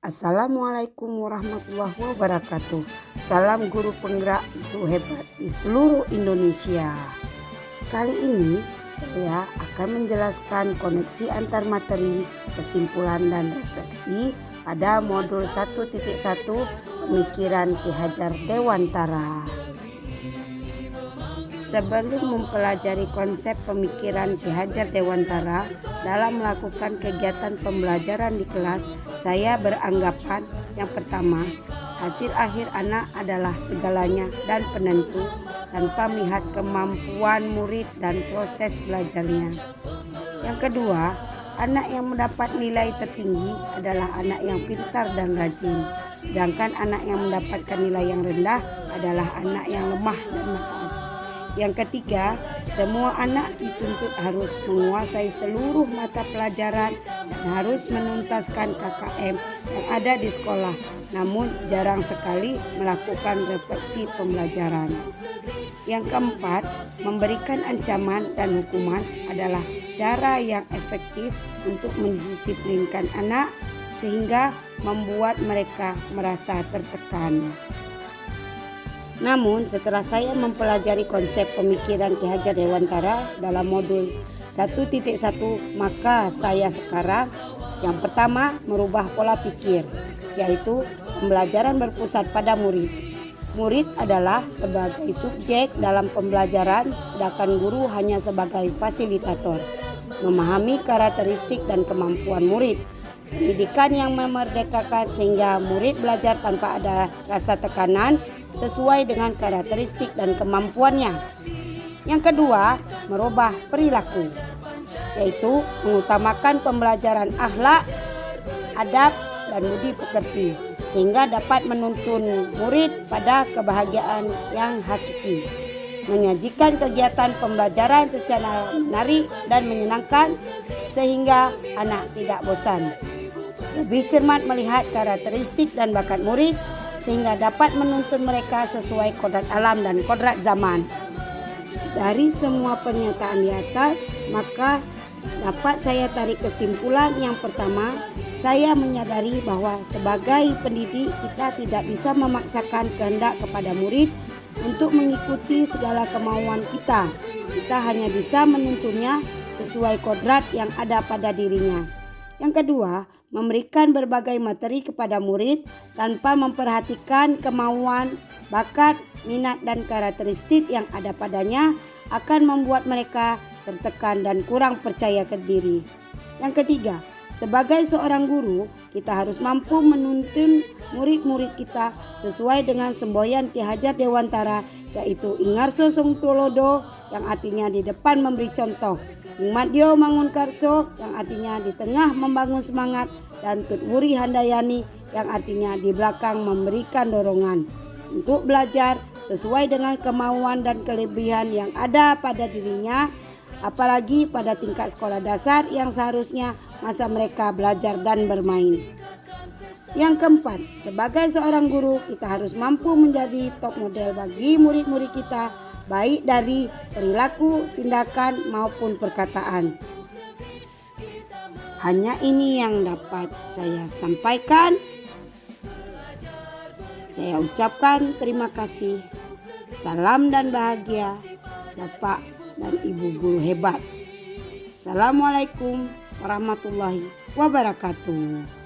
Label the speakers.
Speaker 1: Assalamualaikum warahmatullahi wabarakatuh. Salam guru penggerak guru hebat di seluruh Indonesia. Kali ini saya akan menjelaskan koneksi antar materi, kesimpulan dan refleksi pada modul 1.1 pemikiran Ki Hajar Dewantara. Sebelum mempelajari konsep pemikiran Ki Hajar Dewantara dalam melakukan kegiatan pembelajaran di kelas, saya beranggapan yang pertama, hasil akhir anak adalah segalanya dan penentu tanpa melihat kemampuan murid dan proses belajarnya. Yang kedua, anak yang mendapat nilai tertinggi adalah anak yang pintar dan rajin, sedangkan anak yang mendapatkan nilai yang rendah adalah anak yang lemah dan malas. Yang ketiga, semua anak dituntut harus menguasai seluruh mata pelajaran dan harus menuntaskan KKM yang ada di sekolah, namun jarang sekali melakukan refleksi pembelajaran. Yang keempat, memberikan ancaman dan hukuman adalah cara yang efektif untuk mendisiplinkan anak sehingga membuat mereka merasa tertekan. Namun setelah saya mempelajari konsep pemikiran Ki Hajar Dewantara dalam modul 1.1, maka saya sekarang yang pertama merubah pola pikir, yaitu pembelajaran berpusat pada murid. Murid adalah sebagai subjek dalam pembelajaran, sedangkan guru hanya sebagai fasilitator. Memahami karakteristik dan kemampuan murid. Pendidikan yang memerdekakan sehingga murid belajar tanpa ada rasa tekanan sesuai dengan karakteristik dan kemampuannya. Yang kedua, merubah perilaku, yaitu mengutamakan pembelajaran akhlak, adab, dan budi pekerti sehingga dapat menuntun murid pada kebahagiaan yang hakiki. Menyajikan kegiatan pembelajaran secara menarik dan menyenangkan sehingga anak tidak bosan. Lebih cermat melihat karakteristik dan bakat murid sehingga dapat menuntun mereka sesuai kodrat alam dan kodrat zaman. Dari semua pernyataan di atas, maka dapat saya tarik kesimpulan yang pertama, saya menyadari bahwa sebagai pendidik kita tidak bisa memaksakan kehendak kepada murid untuk mengikuti segala kemauan kita. Kita hanya bisa menuntunnya sesuai kodrat yang ada pada dirinya. Yang kedua, memberikan berbagai materi kepada murid tanpa memperhatikan kemauan, bakat, minat dan karakteristik yang ada padanya akan membuat mereka tertekan dan kurang percaya diri. Yang ketiga, sebagai seorang guru, kita harus mampu menuntun murid-murid kita sesuai dengan semboyan Ki Hajar Dewantara, yaitu Ingarso Sung Tulodo yang artinya di depan memberi contoh, Ingmadyo Mangun Karso yang artinya di tengah membangun semangat, dan Tutwuri Handayani yang artinya di belakang memberikan dorongan untuk belajar sesuai dengan kemauan dan kelebihan yang ada pada dirinya, apalagi pada tingkat sekolah dasar yang seharusnya masa mereka belajar dan bermain. Yang keempat, sebagai seorang guru kita harus mampu menjadi top model bagi murid-murid kita, baik dari perilaku, tindakan maupun perkataan. Hanya ini yang dapat saya sampaikan. Saya ucapkan terima kasih. Salam dan bahagia Bapak dan Ibu guru hebat. Assalamualaikum warahmatullahi wabarakatuh.